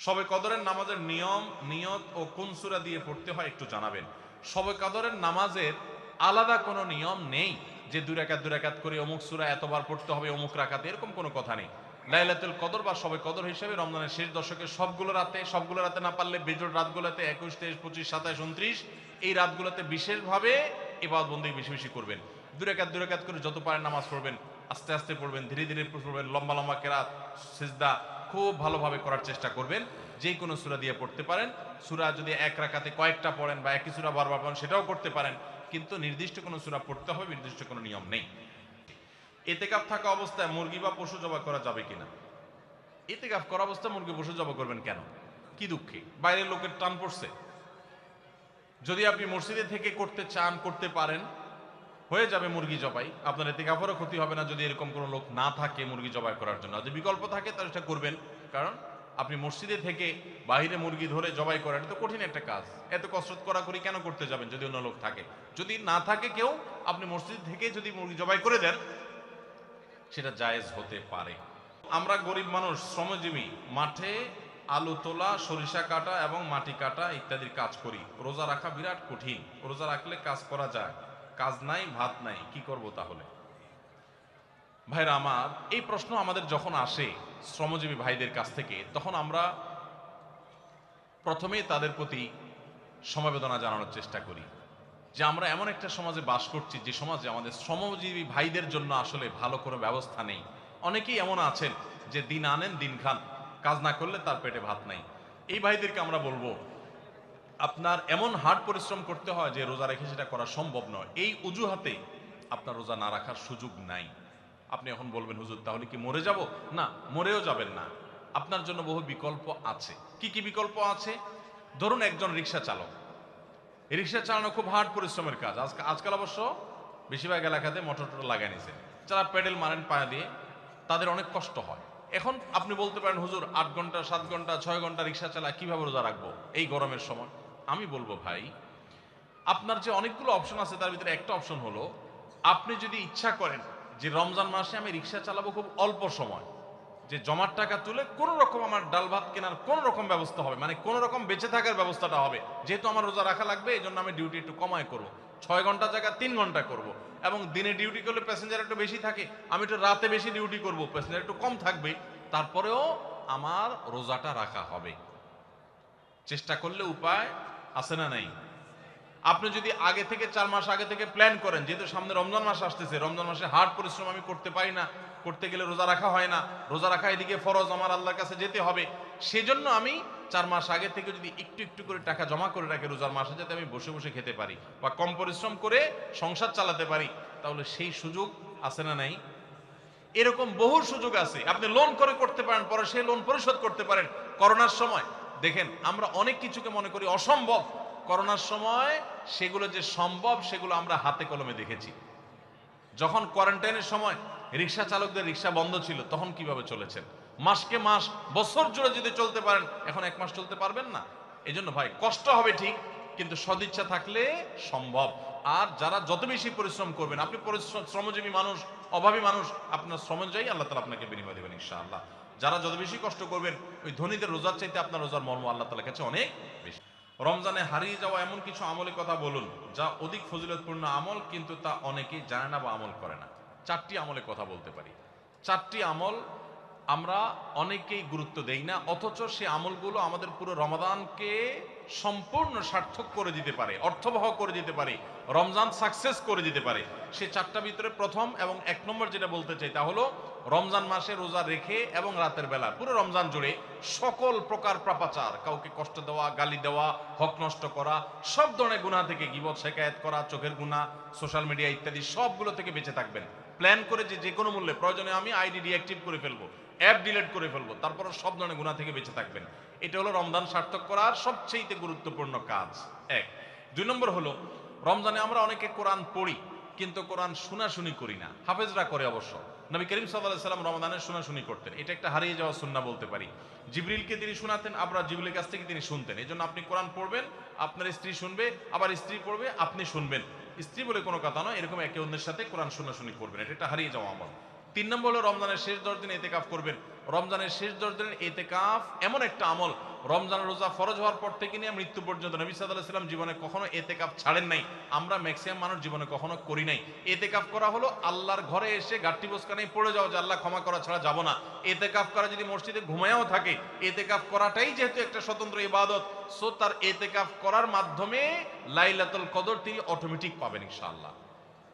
শবে কদরের নামাজের নিয়ম, নিয়ত ও কোন সূরা দিয়ে পড়তে হয় একটু জানাবেন। শবে কদরের নামাজের আলাদা কোনো নিয়ম নেই যে দুই রাকাত করে অমুক সূরা এতবার পড়তে হবে অমুক রাকাতে, এরকম কোনো কথা নেই। লাইলাতুল কদর বা শবে কদর হিসেবে রমজানের শেষ দশকের সবগুলো রাতে না পারলে বেজোড় রাতগুলোতে 21, 23, 25, 27, 29 এই রাতগুলোতে বিশেষভাবে ইবাদত বন্দেগী বেশি বেশি করবেন। দুই রাকাত করে যত পারেন নামাজ পড়বেন, আস্তে আস্তে পড়বেন, ধীরে ধীরে পড়বেন, লম্বা লম্বা কেরাত সিজদা খুব ভালোভাবে করার চেষ্টা করবেন। যে কোনো সূরা দিয়ে পড়তে পারেন। সূরা যদি এক রাকাতে কয়েকটা পড়েন বা একই সূরা বারবার পড়েন সেটাও করতে পারেন, কিন্তু নির্দিষ্ট কোনো সূরা পড়তে হবে নির্দিষ্ট কোনো নিয়ম নেই। ইতিকাফ থাকা অবস্থায় মুরগি বা পশু জবাই করা যাবে কিনা? ইতিকাফ করা অবস্থায় মুরগি পশু জবাই করবেন কেন? কি দুঃখে? বাইরের লোকের টান পড়ছে? যদি আপনি মসজিদে থেকে করতে চান করতে পারেন, হয়ে যাবে মুরগি জবাই, আপনার ইতিকাফেরও ক্ষতি হবে না যদি এরকম কোনো লোক না থাকে মুরগি জবাই করার জন্য। যদি বিকল্প থাকে তাহলে সেটা করবেন, কারণ আপনি মসজিদে থেকে বাইরে মুরগি ধরে জবাই করা এটা তো কঠিন একটা কাজ, এত কসরত করি কেন করতে যাবেন যদি অন্য লোক থাকে? যদি না থাকে কেউ, আপনি মসজিদ থেকে যদি মুরগি জবাই করে দেন সেটা জায়েজ হতে পারে। আমরা গরিব মানুষ, শ্রমজীবী, মাঠে আলু তোলা, সরিষা কাটা এবং মাটি কাটা ইত্যাদির কাজ করি। রোজা রাখা বিরাট কঠিন। রোজা রাখলে কাজ করা যায়, কাজ নাই ভাত নাই, কি করব তাহলে? ভাইরা আমার, এই প্রশ্ন আমাদের যখন আসে শ্রমজীবী ভাইদের কাছ থেকে, তখন আমরা প্রথমেই তাদের প্রতি সমবেদনা জানানোর চেষ্টা করি যে আমরা এমন একটা সমাজে বাস করছি যে সমাজে আমাদের শ্রমজীবী ভাইদের জন্য আসলে ভালো কোনো ব্যবস্থা নেই। অনেকেই এমন আছেন যে দিন আনেন দিন খান, কাজ না করলে তার পেটে ভাত নাই। এই ভাইদেরকে আমরা বলবো, আপনার এমন হার্ড পরিশ্রম করতে হয় যে রোজা রেখে সেটা করা সম্ভব নয়, এই অজুহাতে আপনার রোজা না রাখার সুযোগ নাই। আপনি এখন বলবেন, হুজুর তাহলে কি মরে যাব? না, মরেও যাবেন না। আপনার জন্য বহু বিকল্প আছে। কি কি বিকল্প আছে? ধরুন একজন রিক্সা চালক, রিক্সা চালানো খুব হার্ড পরিশ্রমের কাজ। আজকাল অবশ্য বেশিরভাগ এলাকাতে মোটর টোটর লাগাই নিছে, যারা প্যাডেল মারেন পায়ে দিয়ে তাদের অনেক কষ্ট হয়। এখন আপনি বলতে পারেন, হুজুর 8 ঘন্টা 7 ঘন্টা 6 ঘন্টা রিক্সা চালায় কিভাবে রোজা রাখবো এই গরমের সময়? আমি বলবো ভাই, আপনার যে অনেকগুলো অপশন আছে তার ভিতরে একটা অপশন হলো, আপনি যদি ইচ্ছা করেন যে রমজান মাসে আমি রিক্সা চালাবো খুব অল্প সময়, যে জমার টাকা তুলে কোন রকম আমার ডাল ভাত কেনার কোন রকম ব্যবস্থা হবে, মানে কোন রকম বেঁচে থাকার ব্যবস্থাটা হবে, যেহেতু আমার রোজা রাখা লাগবে এই জন্য আমি ডিউটি একটু কমায় করবো, 6 ঘন্টা জায়গা 3 ঘন্টা করব, এবং দিনে ডিউটি করলে প্যাসেঞ্জার একটু বেশি থাকে, আমি একটু রাতে বেশি ডিউটি করব, প্যাসেঞ্জার একটু কম থাকবে, তারপরেও আমার রোজাটা রাখা হবে। চেষ্টা করলে উপায় আছে না নাই? আপনি যদি আগে থেকে 4 মাস আগে থেকে প্ল্যান করেন, যেহেতু সামনে রমজান মাস আসতেছে, রমজান মাসে হার্ড পরিশ্রম আমি করতে পারি না, করতে গেলে রোজা রাখা হয় না, রোজা রাখা এদিকে ফরজ, আমার আল্লাহর কাছে যেতে হবে, সেজন্য আমি 4 মাস আগে থেকে যদি একটু একটু করে টাকা জমা করে রাখি রোজার মাসে, যাতে আমি বসে বসে খেতে পারি বা কম পরিশ্রম করে সংসার চালাতে পারি, তাহলে সেই সুযোগ আছে না নাই? এরকম বহু সুযোগ আছে। আপনি লোন করে করতে পারেন, পরে সেই লোন পরিশোধ করতে পারেন। করোনার সময় দেখেন, আমরা অনেক কিছুকে মনে করি অসম্ভব, করোনার সময় সেগুলো যে সম্ভব সেগুলো আমরা হাতে কলমে দেখেছি। যখন কোয়ারেন্টাইনের সময় রিক্সা চালকদের রিক্সা বন্ধ ছিল, তখন কিভাবে চলেছেন? মাসকে মাস, বছর জুড়ে যদি চলতে পারেন, এখন 1 মাস চলতে পারবেন না? এই জন্য ভাই, কষ্ট হবে ঠিক, কিন্তু সদিচ্ছা থাকলে সম্ভব। আর যারা যত বেশি পরিশ্রম করবেন, আপনি শ্রমজীবী মানুষ, অভাবী মানুষ, আপনার শ্রম অনুযায়ী আল্লাহ তাআলা আপনাকে বিনিময় দেবেন ইনশাআল্লাহ। যারা যত বেশি কষ্ট করবেন, ওই ধনীদের রোজার চাইতে আপনার রোজার মর্ম আল্লাহ তাআলার কাছে অনেক বেশি। রমজানে হারিয়ে যাওয়া এমন কিছু আমলের কথা বলুন যা অধিক ফজিলতপূর্ণ আমল, কিন্তু তা অনেকেই জানে না বা আমল করে না। 4টি আমলের কথা বলতে পারি। 4টি আমল আমরা অনেকেই গুরুত্ব দেই না, অথচ সে আমলগুলো আমাদের পুরো রমাদানকে সম্পূর্ণ সার্থক করে দিতে পারে, অর্থবহ করে দিতে পারে, রমজান সাকসেস করে দিতে পারে। সে 4টা ভিতরে প্রথম এবং 1 নম্বর যেটা বলতে চাই তা হলো, রমজান মাসে রোজা রেখে এবং রাতের বেলা পুরো রমজান জুড়ে সকল প্রকার পাপাচার, কাউকে কষ্ট দেওয়া, গালি দেওয়া, হক নষ্ট করা, সব ধরনের গুনাহ থেকে, গীবত শিকায়াত করা, চোখের গুনাহ, সোশ্যাল মিডিয়া ইত্যাদি সবগুলো থেকে বেঁচে থাকবেন। প্ল্যান করে যে কোনো মূল্যে, প্রয়োজনে আমি আইডি ডিঅ্যাক্টিভ করে ফেলবো, অ্যাপ ডিলিট করে ফেলবো, তারপর সব ধরনের গুনাহ থেকে বেঁচে থাকবেন। এটা হলো রমজান সার্থক করার সবচেয়ে গুরুত্বপূর্ণ কাজ। 1। 2 নম্বর হলো, রমজানে আমরা অনেকে কোরআন পড়ি কিন্তু কোরআন শোনাশুনি করি না। হাফেজরা করে অবশ্য। নবী করিম সাল্লাল্লাহু আলাইহি সাল্লাম রমাদানে শোনাশুনি করতেন, এটা একটা হারিয়ে যাওয়া সুন্নাহ বলতে পারি। জিবরিলকে তিনি শোনাতেন, আবার জিবরিলের কাছ থেকে তিনি শুনতেন। এই জন্য আপনি কোরআন পড়বেন, আপনার স্ত্রী শুনবে, আবার স্ত্রী পড়বে, আপনি শুনবেন। স্ত্রী বলে কোনো কথা নয়, এরকম একে অন্যের সাথে কোরআন শোনাশুনি করবেন, এটা একটা হারিয়ে যাওয়া আমল। 3 নম্বর হলো, রমজানের শেষ 10 দিন ইতিকাফ করবেন। রমজানের শেষ 10 দিনের এতেকাফ এমন একটা আমল, রমজানের রোজা ফরজ হওয়ার পর থেকে নিয়ে মৃত্যু পর্যন্ত নবী সাল্লাল্লাহু আলাইহি ওয়াসাল্লাম জীবনে কখনো এতেকাফ ছাড়েন নাই। আমরা ম্যাক্সিমাম মানুষ জীবনে কখনো করি নাই। এতেকাফ করা হলো আল্লাহর ঘরে এসে গাট্টি বোসকানেই পড়ে যাও যে আল্লাহ ক্ষমা করা ছাড়া যাব না। এতেকাফ করা যদি মসজিদে ঘুমায়ও থাকে, এতেকাফ করাটাই যেহেতু একটা স্বতন্ত্র ইবাদত, সো তার এতেকাফ করার মাধ্যমে লাইলাতুল কদর তিনি অটোমেটিক পাবেন ইনশাআল্লাহ।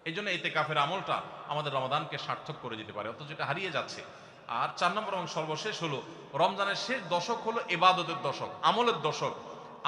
এই জন্য এতেকাফের আমলটা আমাদের রমাদানকে সার্থক করে দিতে পারে, অথচ এটা হারিয়ে যাচ্ছে। আর 4 নম্বর এবং সর্বশেষ হলো, রমজানের শেষ দশক হলো ইবাদতের দশক, আমলের দশক।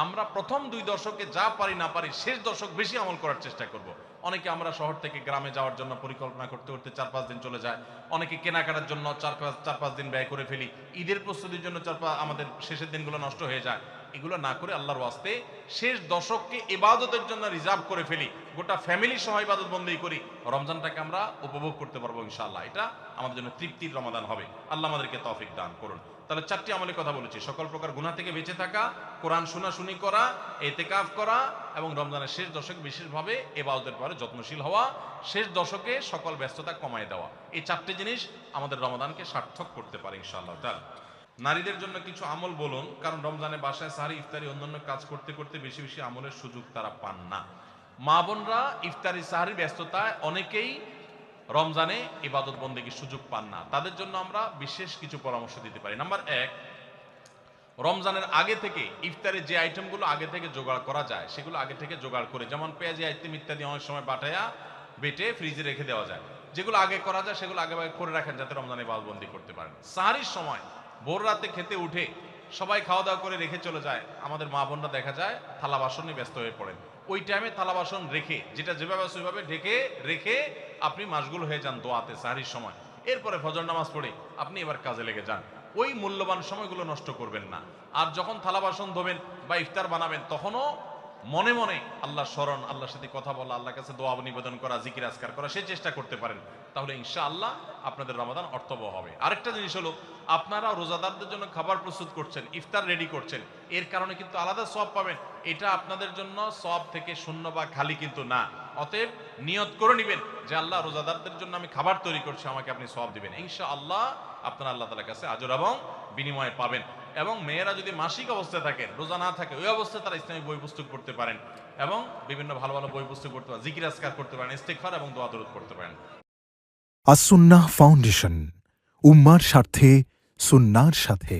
আমরা প্রথম 2 দশকে যা পারি না পারি, শেষ দশক বেশি আমল করার চেষ্টা করব। অনেকে আমরা শহর থেকে গ্রামে যাওয়ার জন্য পরিকল্পনা করতে করতে 4-5 দিন চলে যায়, অনেকে কেনাকাটার জন্য 4-5 দিন ব্যয় করে ফেলি, ঈদের প্রস্তুতির জন্য আমাদের শেষের দিনগুলো নষ্ট হয়ে যায়। এগুলো না করে আল্লাহর ওয়াস্তে শেষ দশককে ইবাদতের জন্য রিজার্ভ করে ফেলি, গোটা ফ্যামিলি সহ ইবাদত বন্দেগী করি, রমজানটাকে আমরা উপভোগ করতে পারবো ইনশাআল্লাহ। এটা আমাদের জন্য তৃপ্তির রমাদান হবে। আল্লাহ আমাদেরকে তৌফিক দান করুন। তাহলে 4টি আমলের কথা বলেছি, সকল প্রকার গুনাহ থেকে বেঁচে থাকা, কোরআন শোনাশুনি করা, ইতিকাফ করা এবং রমজানের শেষ দশকে বিশেষভাবে ইবাদতের পরে যত্নশীল হওয়া, শেষ দশকে সকল ব্যস্ততা কমায় দেওয়া। এই 4টি জিনিস আমাদের রমাদানকে সার্থক করতে পারে ইনশাআল্লাহ তাআলা। নারীদের জন্য কিছু আমল বলুন, কারণ রমজানে বাসায় সাহারি ইফতারি অন্যান্য কাজ করতে করতে বেশি বেশি আমলের সুযোগ তারা পান না। মা বোনরা ইফতারি সাহারির ব্যস্ততায় অনেকেই রমজানে ইবাদত বন্দেগীর সুযোগ পান না, তাদের জন্য আমরা বিশেষ কিছু পরামর্শ দিতে পারি। নাম্বার 1, রমজানের আগে থেকে ইফতারের যে আইটেমগুলো আগে থেকে জোগাড় করা যায় সেগুলো আগে থেকে জোগাড় করে, যেমন পেঁয়াজি আইটেম ইত্যাদি অনেক সময় বাটায়া বেটে ফ্রিজে রেখে দেওয়া যায়। যেগুলো আগে করা যায় সেগুলো আগে করে রাখেন, যাতে রমজানে ইবাদতবন্দি করতে পারেন। সাহারির সময় ভোর রাতে খেতে উঠে সবাই খাওয়া দাওয়া করে রেখে চলে যায়, আমাদের মা বোনরা দেখা যায় থালা বাসন নিয়ে ব্যস্ত হয়ে পড়েন। ওই টাইমে থালা বাসন রেখে, যেটা যেভাবে আছে ওইভাবে ঢেকে রেখে আপনি মাশগুল হয়ে যান দোয়াতে সাহারির সময়। এরপরে ফজর নামাজ পড়ে আপনি এবার কাজে লেগে যান। ওই মূল্যবান সময়গুলো নষ্ট করবেন না। আর যখন থালা বাসন ধোবেন বা ইফতার বানাবেন, তখনও মনে মনে আল্লাহর স্মরণ, আল্লাহর সাথে কথা বলা, আল্লাহর কাছে দোয়া নিবেদন করা, জিকির আজকার করা, সেই চেষ্টা করতে পারেন। তাহলে ইনশাআল্লাহ আপনাদের রমাদান অর্থবহ হবে। আরেকটা জিনিস হলো, আপনারা রোজাদারদের জন্য খাবার প্রস্তুত করছেন, ইফতার রেডি করছেন, এর কারণে কিন্তু আলাদা সওয়াব পাবেন। এটা আপনাদের জন্য সওয়াব থেকে শূন্য বা খালি কিন্তু না। অতএব নিয়ত করে নেবেন যে আল্লাহ, রোজাদারদের জন্য আমি খাবার তৈরি করছি, আমাকে আপনি সওয়াব দিবেন। ইনশাআল্লাহ আপনারা আল্লাহ তাআলার কাছে আজর এবং বিনিময় পাবেন। এবং মেয়েরা যদি মাসিক অবস্থায় থাকেন, রোজা না থাকে, ওই অবস্থায় তারা ইসলামিক বই পুস্তক পড়তে পারেন এবং বিভিন্ন ভালো ভালো বই পুস্তক পড়তে পারেন, জিকির আজকার করতে পারেন, ইস্তেগফার এবং দোয়া দরুদ করতে পারেন। আস-সুন্নাহ ফাউন্ডেশন, উম্মার স্বার্থে সুন্নাহর সাথে।